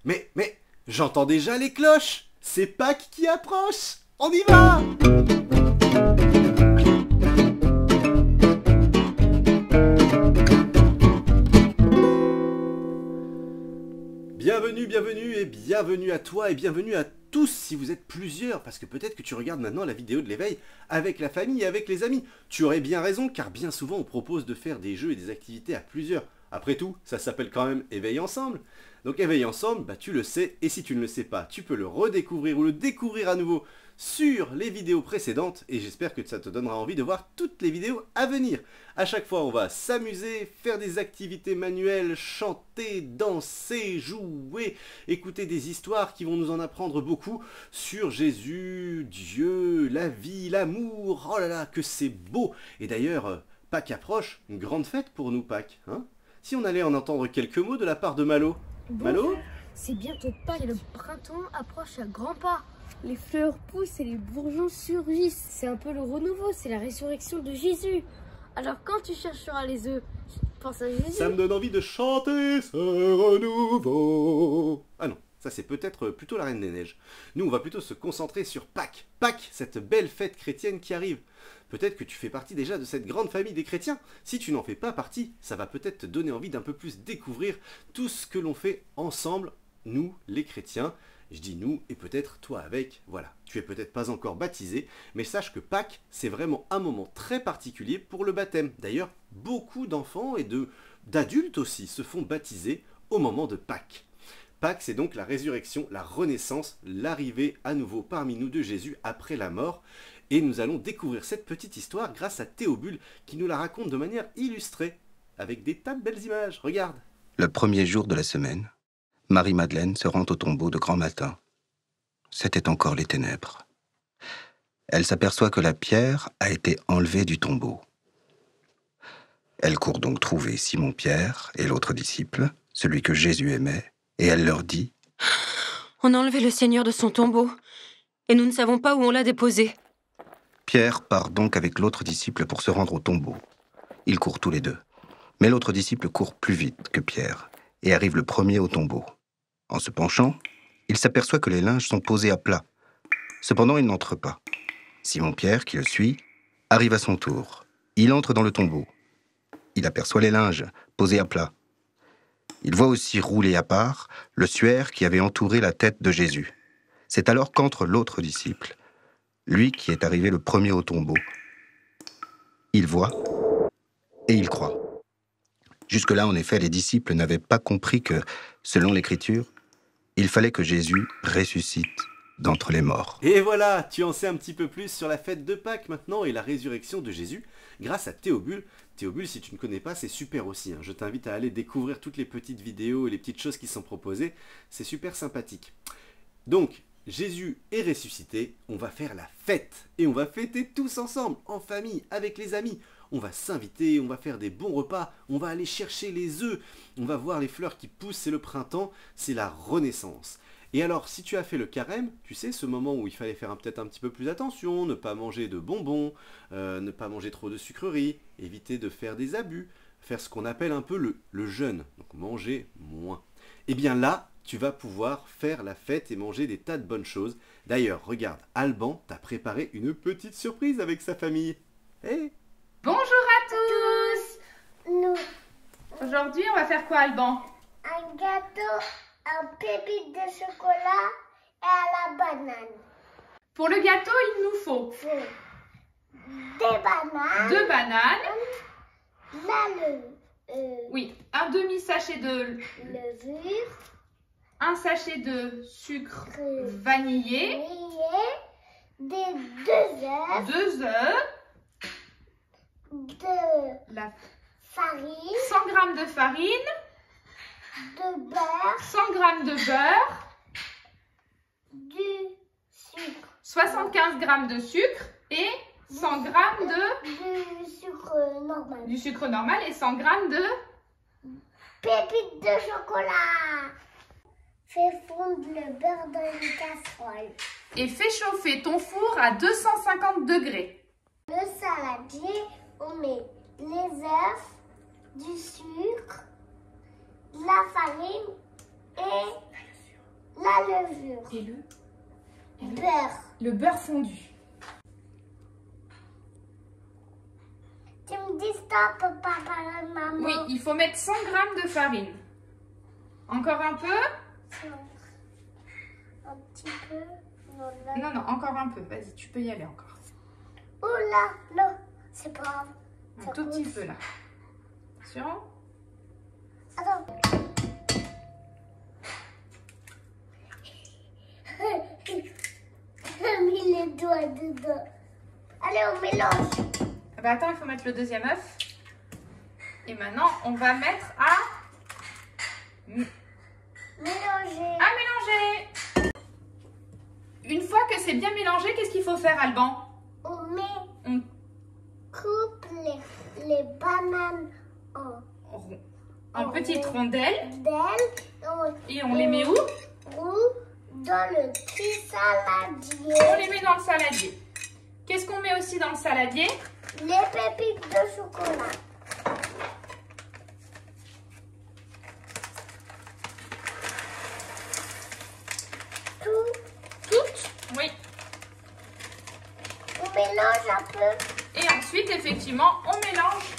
Mais, j'entends déjà les cloches. C'est Pâques qui approche. On y va! Bienvenue et bienvenue à toi et bienvenue à tous si vous êtes plusieurs, parce que peut-être que tu regardes maintenant la vidéo de l'éveil avec la famille et avec les amis. Tu aurais bien raison, car bien souvent on propose de faire des jeux et des activités à plusieurs. Après tout, ça s'appelle quand même Éveil ensemble. Donc Éveil ensemble, bah tu le sais, et si tu ne le sais pas, tu peux le redécouvrir ou le découvrir à nouveau sur les vidéos précédentes, et j'espère que ça te donnera envie de voir toutes les vidéos à venir. À chaque fois, on va s'amuser, faire des activités manuelles, chanter, danser, jouer, écouter des histoires qui vont nous en apprendre beaucoup sur Jésus, Dieu, la vie, l'amour. Oh là là, que c'est beau! Et d'ailleurs, Pâques approche, une grande fête pour nous Pâques, hein? Si on allait en entendre quelques mots de la part de Malo. Malo? C'est bientôt Pâques et le printemps approche à grands pas. Les fleurs poussent et les bourgeons surgissent. C'est un peu le renouveau, c'est la résurrection de Jésus. Alors quand tu chercheras les œufs, pense à Jésus. Ça me donne envie de chanter ce renouveau. Ah non, ça c'est peut-être plutôt la Reine des Neiges. Nous on va plutôt se concentrer sur Pâques. Pâques, cette belle fête chrétienne qui arrive. Peut-être que tu fais partie déjà de cette grande famille des chrétiens. Si tu n'en fais pas partie, ça va peut-être te donner envie d'un peu plus découvrir tout ce que l'on fait ensemble, nous les chrétiens. Je dis nous et peut-être toi avec, voilà. Tu es peut-être pas encore baptisé, mais sache que Pâques, c'est vraiment un moment très particulier pour le baptême. D'ailleurs, beaucoup d'enfants et d'adultes aussi se font baptiser au moment de Pâques. Pâques, c'est donc la résurrection, la renaissance, l'arrivée à nouveau parmi nous de Jésus après la mort. Et nous allons découvrir cette petite histoire grâce à Théobule qui nous la raconte de manière illustrée, avec des tas de belles images. Regarde. Le premier jour de la semaine, Marie-Madeleine se rend au tombeau de grand matin. C'était encore les ténèbres. Elle s'aperçoit que la pierre a été enlevée du tombeau. Elle court donc trouver Simon-Pierre et l'autre disciple, celui que Jésus aimait, et elle leur dit « On a enlevé le Seigneur de son tombeau, et nous ne savons pas où on l'a déposé. » Pierre part donc avec l'autre disciple pour se rendre au tombeau. Ils courent tous les deux. Mais l'autre disciple court plus vite que Pierre et arrive le premier au tombeau. En se penchant, il s'aperçoit que les linges sont posés à plat. Cependant, il n'entre pas. Simon-Pierre, qui le suit, arrive à son tour. Il entre dans le tombeau. Il aperçoit les linges posés à plat. Il voit aussi roulé à part le suaire qui avait entouré la tête de Jésus. C'est alors qu'entre l'autre disciple, lui qui est arrivé le premier au tombeau. Il voit et il croit. Jusque-là, en effet, les disciples n'avaient pas compris que, selon l'Écriture, il fallait que Jésus ressuscite d'entre les morts. Et voilà, tu en sais un petit peu plus sur la fête de Pâques maintenant et la résurrection de Jésus grâce à Théobule. Théobule, si tu ne connais pas, c'est super aussi, hein. Je t'invite à aller découvrir toutes les petites vidéos et les petites choses qui sont proposées. C'est super sympathique. Donc, Jésus est ressuscité, on va faire la fête. Et on va fêter tous ensemble, en famille, avec les amis. On va s'inviter, on va faire des bons repas, on va aller chercher les œufs, on va voir les fleurs qui poussent, c'est le printemps, c'est la renaissance. Et alors, si tu as fait le carême, tu sais, ce moment où il fallait faire peut-être un petit peu plus attention, ne pas manger de bonbons, ne pas manger trop de sucreries, éviter de faire des abus, faire ce qu'on appelle un peu le jeûne, donc manger moins. Et bien là, tu vas pouvoir faire la fête et manger des tas de bonnes choses. D'ailleurs, regarde, Alban t'a préparé une petite surprise avec sa famille. Hey! Bonjour à tous! Nous, Aujourd'hui, on va faire quoi, Alban? un gâteau, un pépite de chocolat et à la banane. Pour le gâteau, il nous faut C'est des bananes. 2 bananes, Là, oui, un demi-sachet de levure, un sachet de sucre euh, vanillé, des 2 œufs, 2 œufs, de la- farine, 100 g de farine, de beurre, 100 g de beurre, du sucre, 75 g de sucre et 100 g du sucre normal, du sucre normal et 100 g de... pépite de chocolat. Fais fondre le beurre dans une casserole. Et fais chauffer ton four à 250 degrés. Le saladier, on met les œufs, du sucre, la farine et la levure. Et le Beurre. Le beurre fondu. Tu me dis stop, papa et maman. Oui, il faut mettre 100 g de farine. Encore un peu? Un petit peu. Non, là. Non, non, encore un peu. Vas-y, tu peux y aller encore. Oh là, non, c'est pas grave. Un Ça tout petit pousse. peu là. Sûr? Attends. J'ai mis les doigts dedans. Allez, on mélange. Ah bah attends, il faut mettre le deuxième œuf. Et maintenant, on va mettre à Mélanger. mélanger. Une fois que c'est bien mélangé, qu'est-ce qu'il faut faire, Alban? On met, On coupe les bananes en petites rondelles. d'ailes. Et on les met où? Dans le petit saladier. On les met dans le saladier. Qu'est-ce qu'on met aussi dans le saladier? Les pépites de chocolat. Toutes? Oui. On mélange un peu. Et ensuite, effectivement, on mélange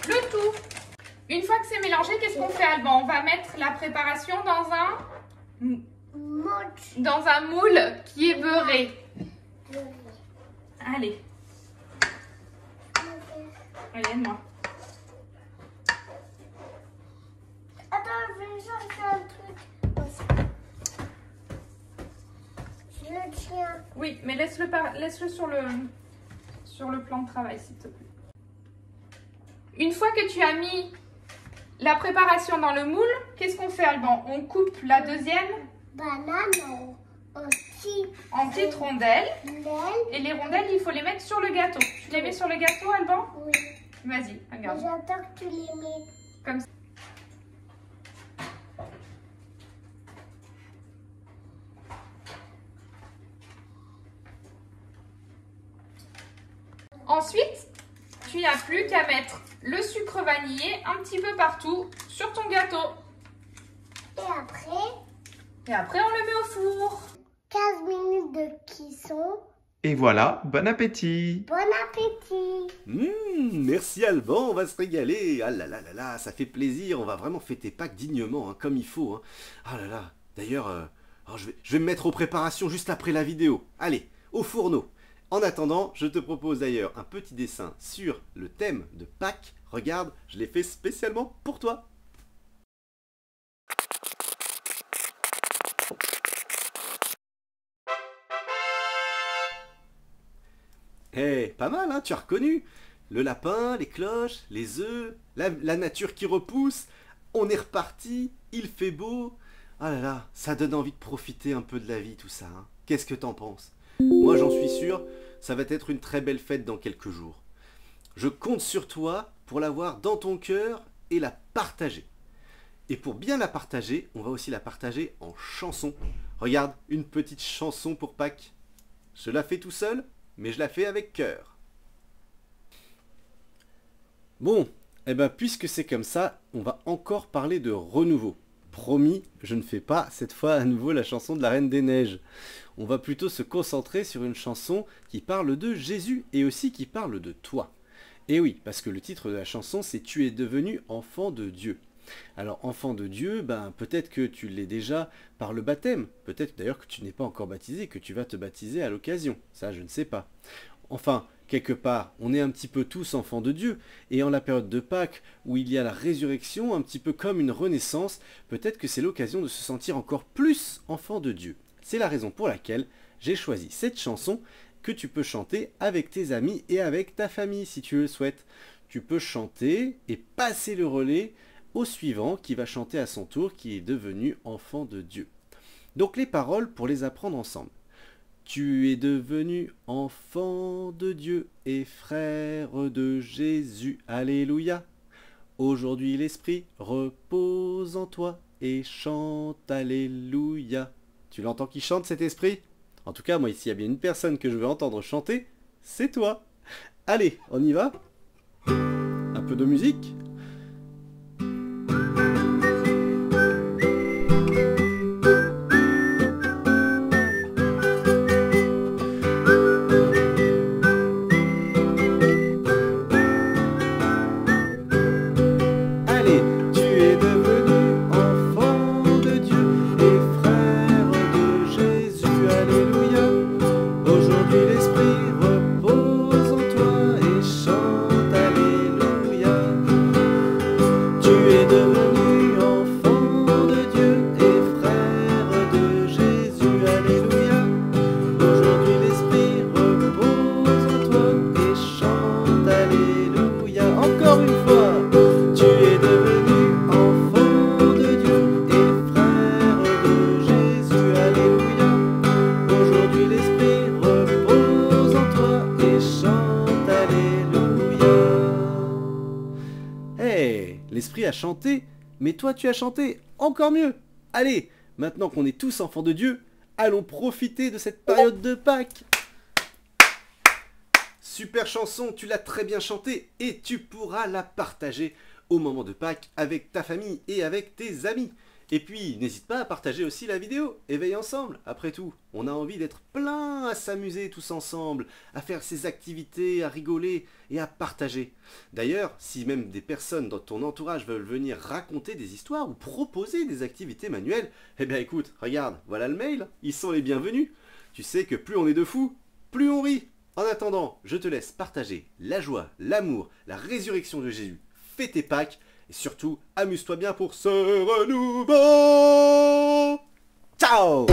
le tout. Une fois que c'est mélangé, qu'est-ce qu'on fait, Alban? On va mettre la préparation dans un moule qui est beurré. Allez, allez, aide-moi. Attends, je vais chercher un truc. Je le tiens. Oui, mais laisse-le sur le plan de travail, s'il te plaît. Une fois que tu as mis la préparation dans le moule, qu'est-ce qu'on fait, Alban? On coupe la deuxième Banane en petites rondelles. l'aile. Et les rondelles, il faut les mettre sur le gâteau. Tu les mets sur le gâteau, Alban? Oui. Vas-y, regarde. J'attends que tu les mets. Comme ça. Ensuite, tu n'as plus qu'à mettre le sucre vanillé un petit peu partout sur ton gâteau. Et après, on le met au four. 15 minutes de cuisson. Et voilà, bon appétit! Bon appétit. Merci Alban, on va se régaler. Ah là là là là, ça fait plaisir, on va vraiment fêter Pâques dignement, hein, comme il faut. Hein. Ah là là, d'ailleurs, je vais me mettre aux préparations juste après la vidéo. Allez, au fourneau. En attendant, je te propose d'ailleurs un petit dessin sur le thème de Pâques. Regarde, je l'ai fait spécialement pour toi. Eh, pas mal, hein, tu as reconnu? Le lapin, les cloches, les œufs, la nature qui repousse. On est reparti, il fait beau. Ah là là, ça donne envie de profiter un peu de la vie tout ça. Hein. Qu'est-ce que t'en penses? Moi j'en suis sûr, ça va être une très belle fête dans quelques jours. Je compte sur toi pour l'avoir dans ton cœur et la partager. Et pour bien la partager, on va aussi la partager en chanson. Regarde, une petite chanson pour Pâques. Je la fais tout seul, mais je la fais avec cœur. Bon, eh ben puisque c'est comme ça, on va encore parler de renouveau. Promis, je ne fais pas cette fois à nouveau la chanson de la Reine des Neiges. On va plutôt se concentrer sur une chanson qui parle de Jésus et aussi qui parle de toi. Et oui, parce que le titre de la chanson c'est « Tu es devenu enfant de Dieu ». Alors enfant de Dieu, ben peut-être que tu l'es déjà par le baptême, peut-être d'ailleurs que tu n'es pas encore baptisé, que tu vas te baptiser à l'occasion, ça je ne sais pas. Enfin, quelque part, on est un petit peu tous enfants de Dieu, et en la période de Pâques, où il y a la résurrection, un petit peu comme une renaissance, peut-être que c'est l'occasion de se sentir encore plus enfant de Dieu. C'est la raison pour laquelle j'ai choisi cette chanson que tu peux chanter avec tes amis et avec ta famille si tu le souhaites. Tu peux chanter et passer le relais au suivant qui va chanter à son tour, qui est devenu enfant de Dieu. Donc les paroles pour les apprendre ensemble. Tu es devenu enfant de Dieu et frère de Jésus, alléluia. Aujourd'hui l'Esprit repose en toi et chante alléluia. Tu l'entends qui chante cet esprit? En tout cas, moi ici, il y a bien une personne que je veux entendre chanter, c'est toi. Allez, on y va? Un peu de musique? chanté, mais toi tu as chanté encore mieux. Allez, maintenant qu'on est tous enfants de Dieu, allons profiter de cette période de Pâques. Super chanson, tu l'as très bien chantée et tu pourras la partager au moment de Pâques avec ta famille et avec tes amis. Et puis, n'hésite pas à partager aussi la vidéo, éveille ensemble. Après tout, on a envie d'être plein à s'amuser tous ensemble, à faire ces activités, à rigoler et à partager. D'ailleurs, si même des personnes dans ton entourage veulent venir raconter des histoires ou proposer des activités manuelles, eh bien écoute, regarde, voilà le mail, ils sont les bienvenus. Tu sais que plus on est de fous, plus on rit. En attendant, je te laisse partager la joie, l'amour, la résurrection de Jésus. Fais tes Pâques. Et surtout, amuse-toi bien pour ce renouveau. Ciao!